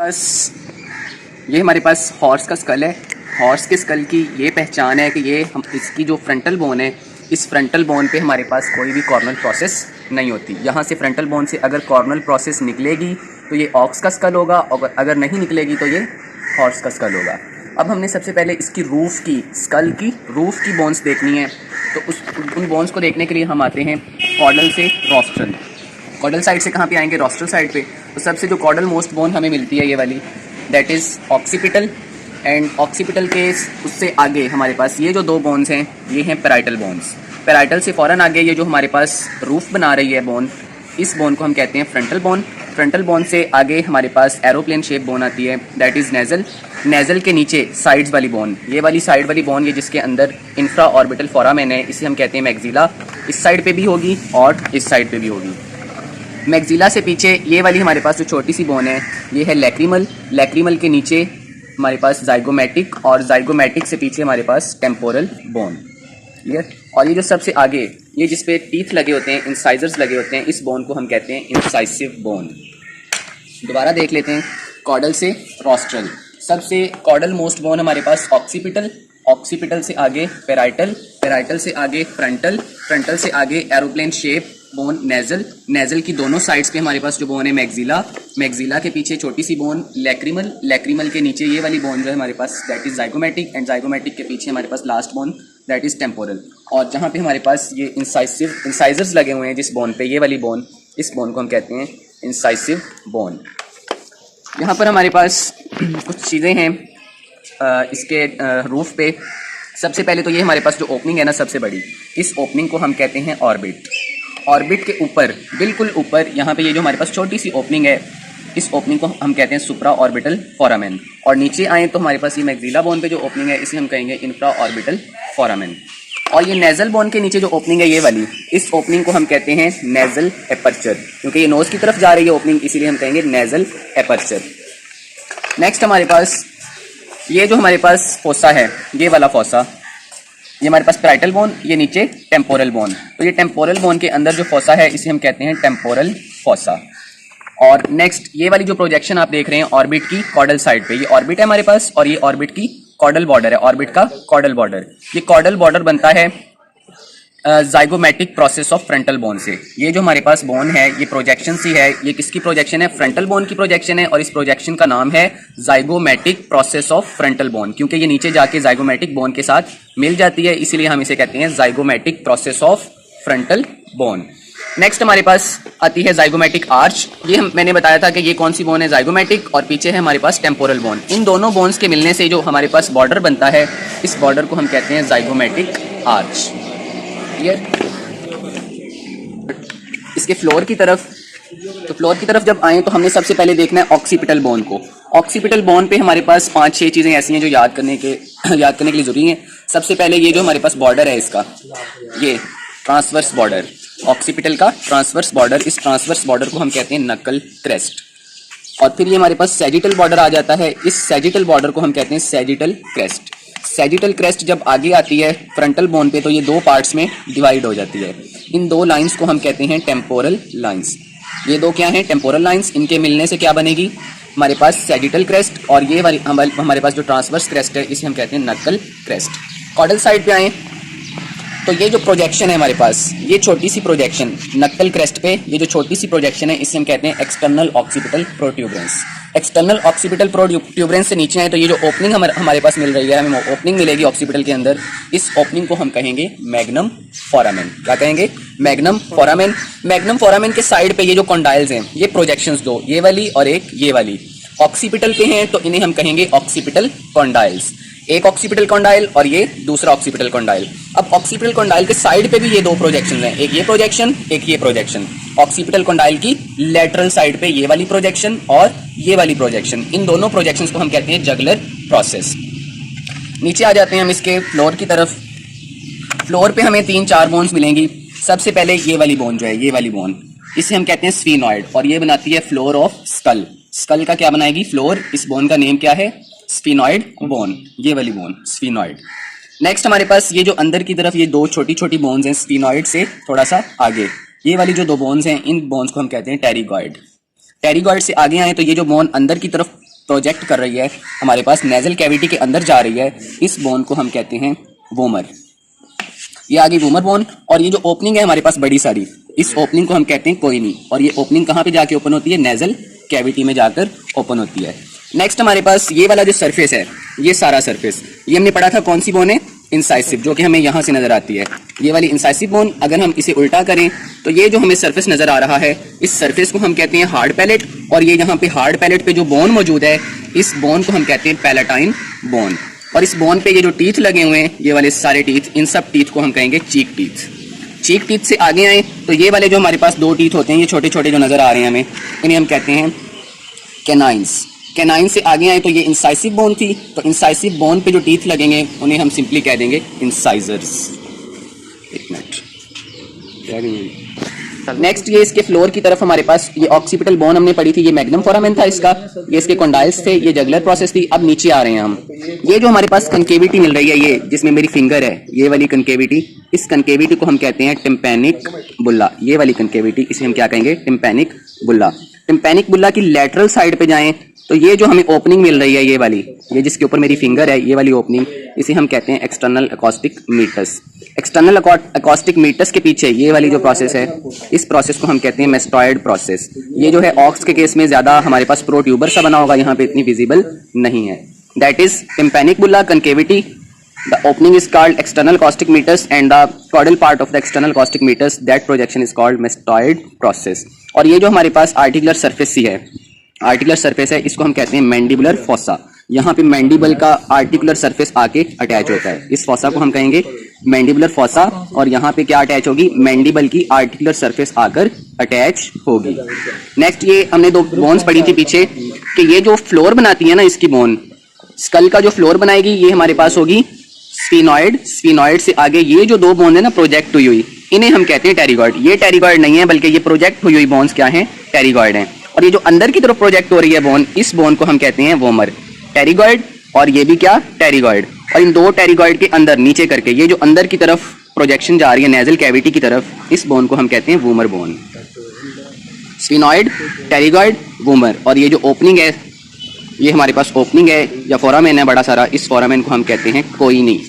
पास ये हमारे पास हॉर्स का स्कल है। हॉर्स के स्कल की ये पहचान है कि ये हम इसकी जो फ्रंटल बोन है, इस फ्रंटल बोन पे हमारे पास कोई भी कॉर्नल प्रोसेस नहीं होती। यहाँ से फ्रंटल बोन से अगर कॉर्नल प्रोसेस निकलेगी तो ये ऑक्स का स्कल होगा, और अगर नहीं निकलेगी तो ये हॉर्स का स्कल होगा। अब हमने सबसे पहले इसकी रूफ़ की, स्कल की रूफ़ की बोन्स देखनी है। तो उन बोन्स को देखने के लिए हम आते हैं कॉर्डल से रॉस्ट्रल। कॉर्डल साइड से कहाँ पे आएंगे? रॉस्ट्रल साइड पे। तो सबसे जो कॉर्डल मोस्ट बोन हमें मिलती है ये वाली, that is occipital. And occipital के उससे आगे हमारे पास ये जो दो बोन्स हैं ये हैं पैराइटल बोन्स। पैराइटल से फ़ौरन आगे ये जो हमारे पास रूफ बना रही है बोन, इस बोन को हम कहते हैं फ्रंटल बोन। फ्रंटल बोन से आगे हमारे पास एरोप्लेन शेप बोन आती है, दैट इज़ नेज़ल। नेज़ल के नीचे साइड्स वाली बोन, ये वाली साइड वाली बोन, ये जिसके अंदर इंफ्रा ऑर्बिटल फोरामेन है, इसे हम कहते हैं मैक्सिला। इस साइड पे भी होगी और इस साइड पे भी होगी। मैक्सिला से पीछे ये वाली हमारे पास जो छोटी सी बोन है ये है लैक्रिमल। लैक्रिमल के नीचे हमारे पास जाइगोमेटिक, और जाइगोमेटिक से पीछे हमारे पास टेम्पोरल बोन। क्लियर? और ये जो सबसे आगे, ये जिस पे टीथ लगे होते हैं, इंसाइजर्स लगे होते हैं, इस बोन को हम कहते हैं इंसाइसिव बोन। दोबारा देख लेते हैं कॉर्डल से रॉस्ट्रल। सबसे कॉर्डल मोस्ट बोन हमारे पास ऑक्सीपिटल, ऑक्सीपिटल से आगे पैराइटल, पैराइटल से आगे फ्रंटल, फ्रंटल से आगे aeroplane shape bone nasal. Nasal की दोनों साइड्स पे हमारे पास जो बोन है मैक्सिला। मैक्सिला के पीछे छोटी सी बोन लैक्रिमल। लैक्रिमल के नीचे ये वाली बोन जो है हमारे पास, that is zygomatic. And zygomatic के पीछे हमारे पास last bone, that is temporal. और जहाँ पे हमारे पास ये इंसाइजर्स लगे हुए हैं जिस बोन पे, ये वाली बोन, इस बोन को हम कहते हैं इंसाइसिव बोन। यहाँ पर हमारे पास कुछ चीज़ें हैं इसके रूफ पे। सबसे पहले तो ये हमारे पास जो ओपनिंग है ना सबसे बड़ी, इस ओपनिंग को हम कहते हैं ऑर्बिट। ऑर्बिट के ऊपर, बिल्कुल ऊपर, यहाँ पे ये जो हमारे पास छोटी सी ओपनिंग है, इस ओपनिंग को हम कहते हैं सुप्रा ऑर्बिटल फोरामेन। और नीचे आए तो हमारे पास ये मैक्सिला बोन पे जो ओपनिंग है इसे हम कहेंगे इंफ्रा ऑर्बिटल फोरामेन। और ये नेज़ल बोन के नीचे जो ओपनिंग है ये वाली, इस ओपनिंग को हम कहते हैं नेज़ल एपर्चर। क्योंकि ये नोज़ की तरफ जा रही है ओपनिंग, इसीलिए हम कहेंगे नेज़ल एपर्चर। नेक्स्ट हमारे पास ये जो हमारे पास फोसा है, ये वाला फोसा, ये हमारे पास पैराइटल बोन, ये नीचे टेम्पोरल बोन। तो ये टेम्पोरल बोन के अंदर जो फोसा है इसे हम कहते हैं टेम्पोरल फोसा। और नेक्स्ट ये वाली जो प्रोजेक्शन आप देख रहे हैं ऑर्बिट की कॉर्डल साइड पे, ये ऑर्बिट है हमारे पास, और ये ऑर्बिट की कॉर्डल बॉर्डर है, ऑर्बिट का कॉर्डल बॉर्डर। ये कॉर्डल बॉर्डर बनता है zygomatic process of frontal bone से। ये जो हमारे पास बोन है ये प्रोजेक्शन सी है, ये किसकी प्रोजेक्शन है? फ्रंटल बोन की प्रोजेक्शन है। और इस प्रोजेक्शन का नाम है zygomatic process of frontal bone, क्योंकि ये नीचे जाके जाइगोमेटिक बोन के साथ मिल जाती है, इसीलिए हम इसे कहते हैं zygomatic process of frontal bone. Next हमारे पास आती है जाइगोमेटिक आर्च। ये मैंने बताया था कि ये कौन सी बोन है? जाइगोमेटिक। और पीछे है हमारे पास टेम्पोरल बोन। इन दोनों बोन्स के मिलने से जो हमारे पास बॉर्डर बनता है, इस बॉर्डर को हम कहते हैं जाइगोमेटिक आर्च। क्लियर? इसके फ्लोर की तरफ, तो फ्लोर की तरफ जब आए तो हमने सबसे पहले देखना है ऑक्सीपिटल बोन को। ऑक्सीपिटल बोन पे हमारे पास 5-6 चीज़ें ऐसी हैं जो याद करने के लिए ज़रूरी हैं। सबसे पहले ये जो हमारे पास बॉर्डर है इसका, ये ट्रांसवर्स बॉर्डर, ऑक्सीपिटल का ट्रांसवर्स बॉर्डर, इस ट्रांसवर्स बॉर्डर को हम कहते हैं नकल क्रेस्ट। और फिर ये हमारे पास सैजिटल बॉर्डर आ जाता है, इस सैजिटल बॉर्डर को हम कहते हैं सैजिटल क्रेस्ट। सैजिटल क्रेस्ट जब आगे आती है फ्रंटल बोन पे तो ये दो पार्ट्स में डिवाइड हो जाती है। इन दो लाइंस को हम कहते हैं टेम्पोरल लाइंस। ये दो क्या हैं? Temporal lines. इनके मिलने से क्या बनेगी? हमारे पास सैजिटल क्रेस्ट। और ये वाली हमारे पास जो ट्रांसवर्स क्रेस्ट है इसे हम कहते हैं नकल क्रेस्ट। कॉर्डल साइड पे आए तो ये जो प्रोजेक्शन है हमारे पास, ये छोटी सी प्रोजेक्शन नक्कल क्रेस्ट पे, ये जो छोटी सी प्रोजेक्शन है इसे हम कहते हैं external occipital protuberance. External occipital protuberance से नीचे है तो ये जो ओपनिंग हमारे पास मिल रही है, हमें ओपनिंग मिलेगी ऑक्सीपिटल के अंदर, इस ओपनिंग को हम कहेंगे मैग्नम फोरामेन। क्या कहेंगे? Magnum foramen. मैग्नम फोरामेन के साइड पे ये जो कॉन्डाइल्स हैं, ये प्रोजेक्शंस दो, ये वाली और एक ये वाली, ऑक्सीपिटल पे हैं तो इन्हें हम कहेंगे ऑक्सीपिटल कॉन्डाइल्स। एक ऑक्सीपिटल कॉन्डाइल और ये दूसरा ऑक्सीपिटल कॉन्डाइल। अब ऑक्सीपिटल कॉन्डाइल के साइड पे भी ये दो प्रोजेक्शन हैं, एक ये प्रोजेक्शन, एक ये प्रोजेक्शन। ऑक्सीपिटल कॉन्डाइल की लेटरल साइड पे ये वाली प्रोजेक्शन और ये वाली प्रोजेक्शन, इन दोनों प्रोजेक्शंस को हम कहते हैं जगलर प्रोसेस। नीचे आ जाते हैं हम इसके फ्लोर की तरफ। फ्लोर पे हमें 3-4 बोन्स मिलेंगी। सबसे पहले ये वाली बोन जो है, ये वाली बोन, इसे हम कहते हैं स्फीनॉइड, और ये बनाती है फ्लोर ऑफ स्कल। स्कल का क्या बनाएगी? फ्लोर। इस बोन का नेम क्या है? Sphenoid bone. ये वाली बोन स्फीनॉइड। नेक्स्ट हमारे पास ये जो अंदर की तरफ ये दो छोटी छोटी बोन्स हैं स्फीनॉइड से थोड़ा सा आगे, ये वाली जो दो बोन्स हैं इन बोन्स को हम कहते हैं टेरिगॉइड। टेरिगॉइड से आगे आए तो ये जो बोन अंदर की तरफ प्रोजेक्ट कर रही है, हमारे पास नेजल कैविटी के अंदर जा रही है, इस बोन को हम कहते हैं वोमर। ये आगे वोमर बोन, और ये जो ओपनिंग है हमारे पास बड़ी सारी, इस ओपनिंग को हम कहते हैं कोइनी, और ये ओपनिंग कहाँ पे जाके ओपन होती है? नेजल कैविटी में जाकर ओपन होती है। नेक्स्ट हमारे पास ये वाला जो सरफेस है, ये सारा सरफेस, ये हमने पढ़ा था कौन सी बोन है? इंसाइसिव, जो कि हमें यहाँ से नजर आती है, ये वाली इंसाइसिव बोन। अगर हम इसे उल्टा करें तो ये जो हमें सरफेस नजर आ रहा है, इस सरफेस को हम कहते हैं हार्ड पैलेट, और ये यहाँ पे हार्ड पैलेट पे जो बोन मौजूद है, इस बोन को हम कहते हैं पैलेटाइन बोन। और इस बोन पे ये जो टीथ लगे हुए हैं, ये वाले सारे टीथ, इन सब टीथ को हम कहेंगे चीक टीथ। चीक टीथ से आगे आए तो ये वाले जो हमारे पास 2 टीथ होते हैं, ये छोटे छोटे जो नजर आ रहे हैं हमें, इन्हें हम कहते हैं कैनाइंस। कैनाइन से आगे आए तो ये इंसाइसिव बोन थी, तो इंसाइसिव बोन पे जो टीथ लगेंगे उन्हें हम सिंपली कह देंगे इंसाइजर्स। एक मिनट, नेक्स्ट ये इसके फ्लोर की तरफ हमारे पास ये ऑक्सीपिटल बोन हमने पढ़ी थी, ये मैग्नम फोरामेन था इसका, ये इसके कॉन्डाइल्स थे, ये जगुलर प्रोसेस थी। अब नीचे आ रहे हैं हम, ये जो हमारे पास कनकेविटी मिल रही है, ये जिसमें मेरी फिंगर है, ये वाली कनकेविटी, इस कनकेविटी को हम कहते हैं टिम्पैनिक बुल्ला। ये वाली कनकेविटी, इसे हम क्या कहेंगे? टिम्पैनिक बुल्ला। टिम्पैनिक बुल्ला की लेटरल साइड पे जाएं तो ये जो हमें ओपनिंग मिल रही है, ये वाली, ये जिसके ऊपर मेरी फिंगर है, ये वाली ओपनिंग, इसे हम कहते हैं external acoustic meatus. External acoustic meatus के पीछे ये वाली जो प्रोसेस है, इस प्रोसेस को हम कहते हैं मेस्टॉइड प्रोसेस। ये जो है ऑक्स के केस में ज्यादा हमारे पास प्रोट्यूबर सा बना होगा, यहाँ पे इतनी विजिबल नहीं है। That is tympanic Bulla concavity, the opening is called external acoustic metres and the caudal part of the external acoustic metres, that projection is called mastoid process। और ये जो हमारे पास आर्टिकुलर सरफेस सी है, आर्टिकुलर सरफेस है, इसको हम कहते हैं मैंडिबुलर फोसा। यहाँ पे मैंडिबल का आर्टिकुलर सरफेस आके अटैच होता है, इस फोसा को हम कहेंगे मैंडिबुलर फोसा। और यहाँ पे क्या अटैच होगी? मैंडिबल की आर्टिकुलर सरफेस आकर अटैच होगी। नेक्स्ट ये हमने 2 बोन्स पढ़ी थी पीछे, कि ये जो फ्लोर बनाती है ना इसकी बोन, स्कल का जो फ्लोर बनाएगी, ये हमारे पास होगी स्फीनॉइड। स्फीनॉइड से आगे ये जो 2 बोन है ना प्रोजेक्ट हुई हुई, इन्हें हम कहते हैं टेरिगॉइड। ये टेरिगॉइड नहीं है, बल्कि ये प्रोजेक्ट हुई हुई बोन्स क्या हैं? टेरिगॉइड हैं। और ये जो अंदर की तरफ प्रोजेक्ट हो रही है बोन, इस बोन को हम कहते हैं वोमर। टेरिगॉइड, और ये भी क्या? टेरिगॉइड। और इन 2 टेरिगॉइड के अंदर नीचे करके ये जो अंदर की तरफ प्रोजेक्शन जा रही है नेजल कैविटी की तरफ, इस बोन को हम कहते हैं vomer bone. Sphenoid, pterygoid, vomer. और ये जो ओपनिंग है, ये हमारे पास ओपनिंग है या फोरामेन है बड़ा सारा, इस फोरामेन को हम कहते हैं कोइनी।